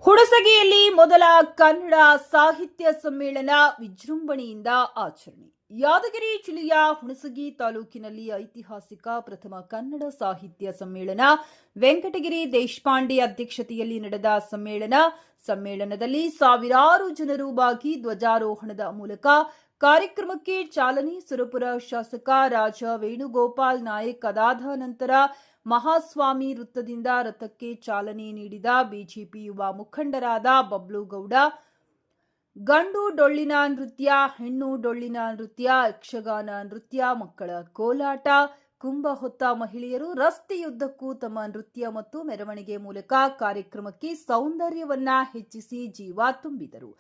ಹುಣಸಗಿಯಲ್ಲಿ ಮೊದಲ ಕನ್ನಡ ಸಾಹಿತ್ಯ ಸಮ್ಮೇಳನ ವಿಜೃಂಭಣೆಯಿಂದ ಆಚರಣೆ. ಯಾದಗಿರಿ ಜಿಲ್ಲೆಯ ಹುಣಸಗಿ ತಾಲೂಕಿನಲ್ಲಿ ಐತಿಹಾಸಿಕ ಪ್ರಥಮ ಕನ್ನಡ ಸಾಹಿತ್ಯ ಸಮ್ಮೇಳನ ವೆಂಕಟಗಿರಿ ದೇಶಪಾಂಡೆ ಅಧ್ಯಕ್ಷತೆಯಲ್ಲಿ ನಡೆದ ಸಮ್ಮೇಳನದಲ್ಲಿ ಸಾವಿರಾರು ಜನರು ಭಾಗಿ ಧ್ವಜಾರೋಹಣದ ಮೂಲಕ ಕಾರ್ಯಕ್ರಮಕ್ಕೆ ಚಾಲನೆ. ಸುರಪುರ ಶಾಸಕ ರಾಜ ವೇಣುಗೋಪಾಲ್ ನಾಯಕ್ ಅದಾದ ನಂತರ ಮಹಾಸ್ವಾಮಿ ವೃತ್ತದಿಂದ ರಥಕ್ಕೆ ಚಾಲನೆ ನೀಡಿದ ಬಿಜೆಪಿ ಯುವ ಮುಖಂಡರಾದ ಬಬ್ಲು ಗೌಡ, ಗಂಡು ಡೊಳ್ಳಿನ ನೃತ್ಯ, ಹೆಣ್ಣು ಡೊಳ್ಳಿನ ನೃತ್ಯ, ಯಕ್ಷಗಾನ ನೃತ್ಯ, ಮಕ್ಕಳ ಕೋಲಾಟ, ಕುಂಭ ಹೊತ್ತ ಮಹಿಳೆಯರು ರಸ್ತೆಯುದ್ದಕ್ಕೂ ತಮ್ಮ ನೃತ್ಯ ಮತ್ತು ಮೆರವಣಿಗೆ ಮೂಲಕ ಕಾರ್ಯಕ್ರಮಕ್ಕೆ ಸೌಂದರ್ಯವನ್ನ ಹೆಚ್ಚಿಸಿ ಜೀವ ತುಂಬಿದರು.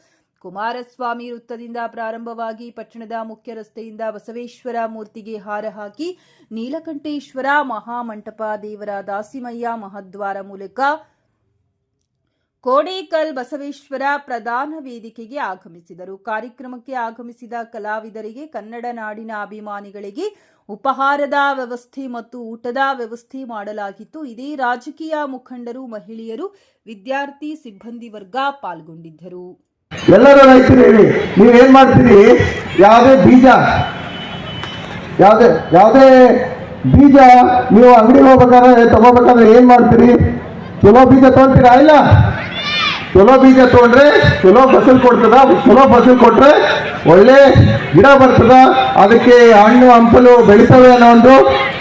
ಕುಮಾರಸ್ವಾಮಿ ವೃತ್ತದಿಂದ ಪ್ರಾರಂಭವಾಗಿ ಪಟ್ಟಣದ ಮುಖ್ಯ ರಸ್ತೆಯಿಂದ ಬಸವೇಶ್ವರ ಮೂರ್ತಿಗೆ ಹಾರ ಹಾಕಿ ನೀಲಕಂಠೇಶ್ವರ ಮಹಾಮಂಟಪ ದೇವರ ದಾಸಿಮಯ್ಯ ಮಹದ್ವಾರ ಮೂಲಕ ಕೋಡೇಕಲ್ ಬಸವೇಶ್ವರ ಪ್ರಧಾನ ವೇದಿಕೆಗೆ ಆಗಮಿಸಿದರು. ಕಾರ್ಯಕ್ರಮಕ್ಕೆ ಆಗಮಿಸಿದ ಕಲಾವಿದರಿಗೆ, ಕನ್ನಡ ನಾಡಿನ ಅಭಿಮಾನಿಗಳಿಗೆ ಉಪಹಾರದ ವ್ಯವಸ್ಥೆ ಮತ್ತು ಊಟದ ವ್ಯವಸ್ಥೆ ಮಾಡಲಾಗಿತ್ತು. ಇದೇ ರಾಜಕೀಯ ಮುಖಂಡರು, ಮಹಿಳೆಯರು, ವಿದ್ಯಾರ್ಥಿ, ಸಿಬ್ಬಂದಿ ವರ್ಗ ಪಾಲ್ಗೊಂಡಿದ್ದರು. ಎಲ್ಲರೂ ರೈತರು ಹೇಳಿ, ನೀವೇನ್ ಮಾಡ್ತೀರಿ? ಯಾವುದೇ ಬೀಜ ನೀವು ಅಂಗಡಿಗೆ ಹೋಗ್ಬೇಕಾದ್ರೆ ತಗೋಬೇಕಾದ್ರೆ ಏನ್ ಮಾಡ್ತೀರಿ? ಚಲೋ ಬೀಜ ತಗೊಂತೀರಾ? ಇಲ್ಲ, ಚಲೋ ಬೀಜ ತಗೊಂಡ್ರೆ ಚಲೋ ಫಸಲ್ ಕೊಡ್ತದ. ಚಲೋ ಫಸಲ್ ಕೊಟ್ರೆ ಒಳ್ಳೆ ಗಿಡ ಬರ್ತದ, ಅದಕ್ಕೆ ಹಣ್ಣು ಹಂಪಲು ಬೆಳಿತವೆ ಅನ್ನೋ ಒಂದು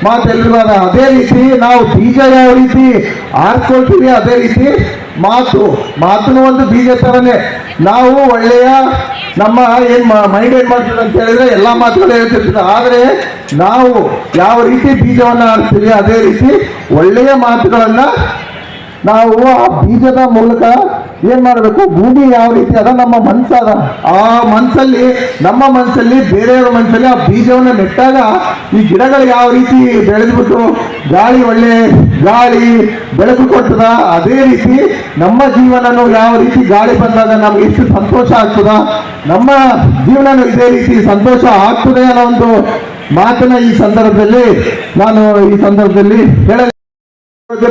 ಮಾತು ಎಲ್ರಿಗೂ ಅದ. ಅದೇ ರೀತಿ ನಾವು ಬೀಜ ಯಾವ ರೀತಿ ಆರಿಸ್ಕೊಳ್ತೀವಿ, ಅದೇ ರೀತಿ ಮಾತನ್ನು ಒಂದು ಬೀಜ ತರನೇ ನಾವು ಒಳ್ಳೆಯ ನಮ್ಮ ಮೈಂಡ್ ಏನ್ ಮಾಡ್ತದೆ ಅಂತ ಹೇಳಿದ್ರೆ ಎಲ್ಲಾ ಮಾತುಗಳು ಹೇಳ್ತಿರ್ತದೆ. ಆದ್ರೆ ನಾವು ಯಾವ ರೀತಿ ಬೀಜವನ್ನ ಆರಿಸ್ತೀವಿ, ಅದೇ ರೀತಿ ಒಳ್ಳೆಯ ಮಾತುಗಳನ್ನ ನಾವು ಆ ಬೀಜದ ಮೂಲಕ ಏನ್ ಮಾಡಬೇಕು? ಭೂಮಿ ಯಾವ ರೀತಿ ಅದ, ನಮ್ಮ ಮನಸ್ಸದ, ಆ ಮನಸ್ಸಲ್ಲಿ, ನಮ್ಮ ಮನಸ್ಸಲ್ಲಿ, ಬೇರೆಯವರ ಮನಸ್ಸಲ್ಲಿ ಆ ಬೀಜವನ್ನು ನೆಟ್ಟಾಗ ಈ ಗಿಡಗಳು ಯಾವ ರೀತಿ ಬೆಳೆದ್ಬಿಟ್ಟು ಒಳ್ಳೆ ಗಾಳಿ ಬೆಳಕು ಕೊಡ್ತದ, ಅದೇ ರೀತಿ ನಮ್ಮ ಜೀವನನು ಯಾವ ರೀತಿ ಗಾಳಿ ಬಂದಾಗ ನಮ್ಗೆ ಎಷ್ಟು ಸಂತೋಷ ಆಗ್ತದ, ನಮ್ಮ ಜೀವನನು ಇದೇ ರೀತಿ ಸಂತೋಷ ಆಗ್ತದೆ ಅನ್ನೋ ಒಂದು ಮಾತನ್ನ ಈ ಸಂದರ್ಭದಲ್ಲಿ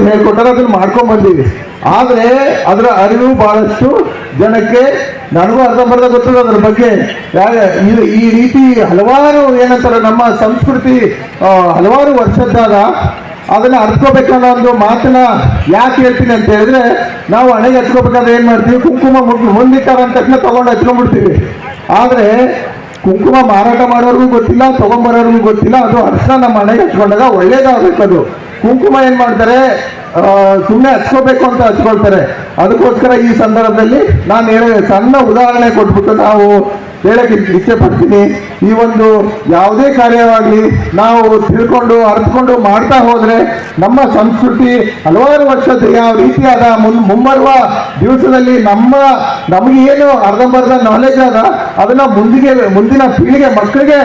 ಹೇಳ್ಕೊಟ್ಟಾರೆ, ಅದನ್ನ ಮಾಡ್ಕೊಂಡ್ ಬಂದೀವಿ. ಆದ್ರೆ ಅದರ ಅರಿವು ಬಹಳಷ್ಟು ಜನಕ್ಕೆ, ನನಗೂ ಅರ್ಧಂಬರ್ಧ ಗೊತ್ತದ ಅದ್ರ ಬಗ್ಗೆ. ಈ ರೀತಿ ಹಲವಾರು ಏನಂತಾರೆ, ನಮ್ಮ ಸಂಸ್ಕೃತಿ ಹಲವಾರು ವರ್ಷದ್ದಾದ ಅದನ್ನ ಅರ್ತ್ಕೋಬೇಕನ್ನೋ ಒಂದು ಮಾತನ್ನ ಯಾಕೆ ಹೇಳ್ತೀನಿ ಅಂತ ಹೇಳಿದ್ರೆ, ನಾವು ಹಣೆಗೆ ಹಚ್ಕೋಬೇಕಾದ್ರೆ ಏನ್ ಮಾಡ್ತೀವಿ? ಕುಂಕುಮ ಮುಂದಿಟ್ಟಾರ ಅಂತ ತಕ್ಷಣ ತಗೊಂಡು ಹಚ್ಕೊಂಡ್ಬಿಡ್ತೀವಿ. ಆದ್ರೆ ಕುಂಕುಮ ಮಾರಾಟ ಮಾಡೋರ್ಗೂ ಗೊತ್ತಿಲ್ಲ, ತಗೊಂಡ್ಬರೋರ್ಗೂ ಗೊತ್ತಿಲ್ಲ. ಅದು ಅರ್ಶನ ನಮ್ಮ ಹಣೆಗೆ ಹಚ್ಕೊಂಡಾಗ ಒಳ್ಳೇದಾಗಬೇಕದು. ಕುಂಕುಮ ಏನ್ ಮಾಡ್ತಾರೆ? ಸುಮ್ಮನೆ ಹಚ್ಕೋಬೇಕು ಅಂತ ಹಚ್ಕೊಳ್ತಾರೆ. ಅದಕ್ಕೋಸ್ಕರ ಈ ಸಂದರ್ಭದಲ್ಲಿ ನಾನು ಸಣ್ಣ ಉದಾಹರಣೆ ಕೊಟ್ಬಿಟ್ಟು ನಾವು ಹೇಳಕ್ಕೆ ಇಚ್ಛೆ ಪಡ್ತೀನಿ. ಈ ಒಂದು ಯಾವುದೇ ಕಾರ್ಯವಾಗಲಿ ನಾವು ತಿಳ್ಕೊಂಡು ಅರ್ಥಕೊಂಡು ಮಾಡ್ತಾ ಹೋದ್ರೆ ನಮ್ಮ ಸಂಸ್ಕೃತಿ ಹಲವಾರು ವರ್ಷದ ಯಾವ ರೀತಿಯಾದ ಮುಂಬರುವ ದಿವಸದಲ್ಲಿ ನಮಗೆ ಏನು ಅರ್ಧಂಬರ್ಧ ನಾಲೆಜ್ ಅದ ಅದನ್ನ ಮುಂದಿನ ಪೀಳಿಗೆ ಮಕ್ಕಳಿಗೆ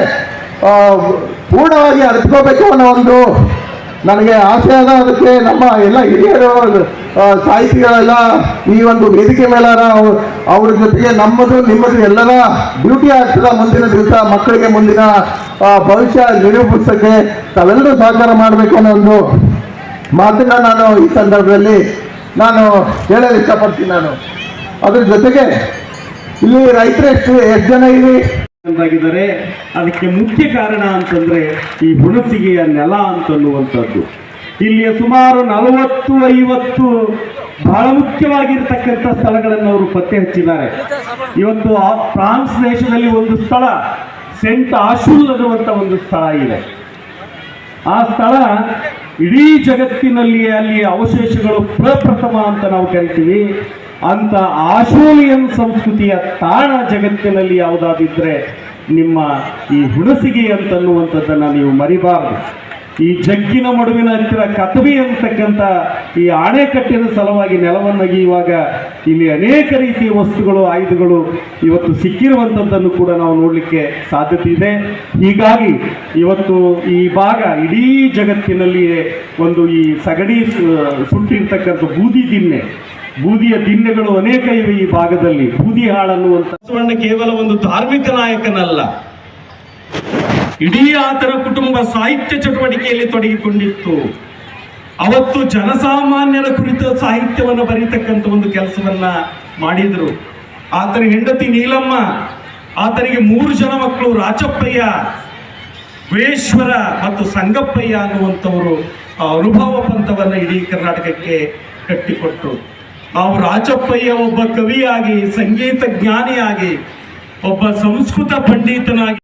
ಪೂರ್ಣವಾಗಿ ಅರ್ಥಕೋಬೇಕು ಅನ್ನೋ ಒಂದು ನನಗೆ ಆಸೆ ಅದ. ಅದಕ್ಕೆ ನಮ್ಮ ಎಲ್ಲ ಹಿರಿಯರು, ಸಾಹಿತಿಗಳೆಲ್ಲ ಈ ಒಂದು ವೇದಿಕೆ ಮೇಲಾರ ಅವ್ರ ಜೊತೆಗೆ ನಮ್ಮದು ನಿಮ್ಮದು ಎಲ್ಲರ ಡ್ಯೂಟಿ ಆಗ್ತದ. ಮುಂದಿನ ದಿವಸ ಮಕ್ಕಳಿಗೆ ಮುಂದಿನ ಭವಿಷ್ಯ ನಿರೂಪಿಸಕ್ಕೆ ತಾವೆಲ್ಲರೂ ಸಹಕಾರ ಮಾಡಬೇಕು ಅನ್ನೋ ಒಂದು ಮಾತನ್ನ ನಾನು ಈ ಸಂದರ್ಭದಲ್ಲಿ ಹೇಳಲು ಇಷ್ಟಪಡ್ತೀನಿ. ಅದ್ರ ಜೊತೆಗೆ ಇಲ್ಲಿ ರೈತರು ಎಷ್ಟು ಜನ ಆಗಿದ್ದಾರೆ. ಅದಕ್ಕೆ ಮುಖ್ಯ ಕಾರಣ ಅಂತಂದ್ರೆ ಈ ಹುಣಸಗಿಯ ನೆಲ ಅಂತನ್ನುವಂಥದ್ದು. ಇಲ್ಲಿಯ ಸುಮಾರು 40-50 ಬಹಳ ಮುಖ್ಯವಾಗಿರ್ತಕ್ಕಂಥ ಸ್ಥಳಗಳನ್ನು ಅವರು ಪತ್ತೆ ಹಚ್ಚಿದ್ದಾರೆ. ಇವತ್ತು ಫ್ರಾನ್ಸ್ ದೇಶದಲ್ಲಿ ಒಂದು ಸ್ಥಳ, ಸೆಂಟ್ ಆಶೂಲ್ ಅನ್ನುವಂಥ ಒಂದು ಸ್ಥಳ ಇದೆ. ಆ ಸ್ಥಳ ಇಡೀ ಜಗತ್ತಿನಲ್ಲಿ ಅಲ್ಲಿ ಅವಶೇಷಗಳು ಪ್ರಪ್ರಥಮ ಅಂತ ನಾವು ಕರಿತೀವಿ. ಅಂತ ಆಶೂಲಿಯನ್ ಸಂಸ್ಕೃತಿಯ ತಾಣ ಜಗತ್ತಿನಲ್ಲಿ ಯಾವುದಾದಿದ್ರೆ ನಿಮ್ಮ ಈ ಹುಣಸಗಿ ಅಂತನ್ನುವಂಥದ್ದನ್ನು ನೀವು ಮರಿಬಾರದು. ಈ ಜಗ್ಗಿನ ಮಡುವಿನ ಹತ್ತಿರ ಕತಬಿ ಅಂತಕ್ಕಂಥ ಈ ಅಣೆಕಟ್ಟಿನ ಸಲುವಾಗಿ ನೆಲವನ್ನು ಅಗೆಯುವಾಗ ಇಲ್ಲಿ ಅನೇಕ ರೀತಿಯ ವಸ್ತುಗಳು, ಆಯುಧಗಳು ಇವತ್ತು ಸಿಕ್ಕಿರುವಂಥದ್ದನ್ನು ಕೂಡ ನಾವು ನೋಡಲಿಕ್ಕೆ ಸಾಧ್ಯತೆ ಇದೆ. ಹೀಗಾಗಿ ಇವತ್ತು ಈ ಭಾಗ ಇಡೀ ಜಗತ್ತಿನಲ್ಲಿಯೇ ಒಂದು ಈ ಸಗಡಿ ಸುಟ್ಟಿರ್ತಕ್ಕಂಥ ಬೂದಿಯ ದಿನ್ನೆಗಳು ಅನೇಕ ಇವೆ ಈ ಭಾಗದಲ್ಲಿ. ಬೂದಿ ಹಾಳನ್ನುವಂಥ ಬಸವಣ್ಣ ಕೇವಲ ಒಂದು ಧಾರ್ಮಿಕ ನಾಯಕನಲ್ಲ, ಇಡೀ ಆತನ ಕುಟುಂಬ ಸಾಹಿತ್ಯ ಚಟುವಟಿಕೆಯಲ್ಲಿ ತೊಡಗಿಕೊಂಡಿತ್ತು. ಅವತ್ತು ಜನಸಾಮಾನ್ಯರ ಕುರಿತ ಸಾಹಿತ್ಯವನ್ನು ಬರೀತಕ್ಕಂಥ ಒಂದು ಕೆಲಸವನ್ನ ಮಾಡಿದರು. ಆತನ ಹೆಂಡತಿ ನೀಲಮ್ಮ, ಆತನಿಗೆ 3 ಜನ ಮಕ್ಕಳು, ರಾಚಪ್ಪಯ್ಯ, ವೇಶ್ವರ ಮತ್ತು ಸಂಗಪ್ಪಯ್ಯ ಅನ್ನುವಂಥವರು ಅನುಭವ ಪಂಥವನ್ನು ಇಡೀ ಕರ್ನಾಟಕಕ್ಕೆ ಕಟ್ಟಿಕೊಟ್ಟರು. ನಾವು ರಾಚಪ್ಪಯ್ಯ ಒಬ್ಬ ಕವಿಯಾಗಿ, ಸಂಗೀತ ಜ್ಞಾನಿಯಾಗಿ, ಒಬ್ಬ ಸಂಸ್ಕೃತ ಪಂಡಿತನಾಗಿ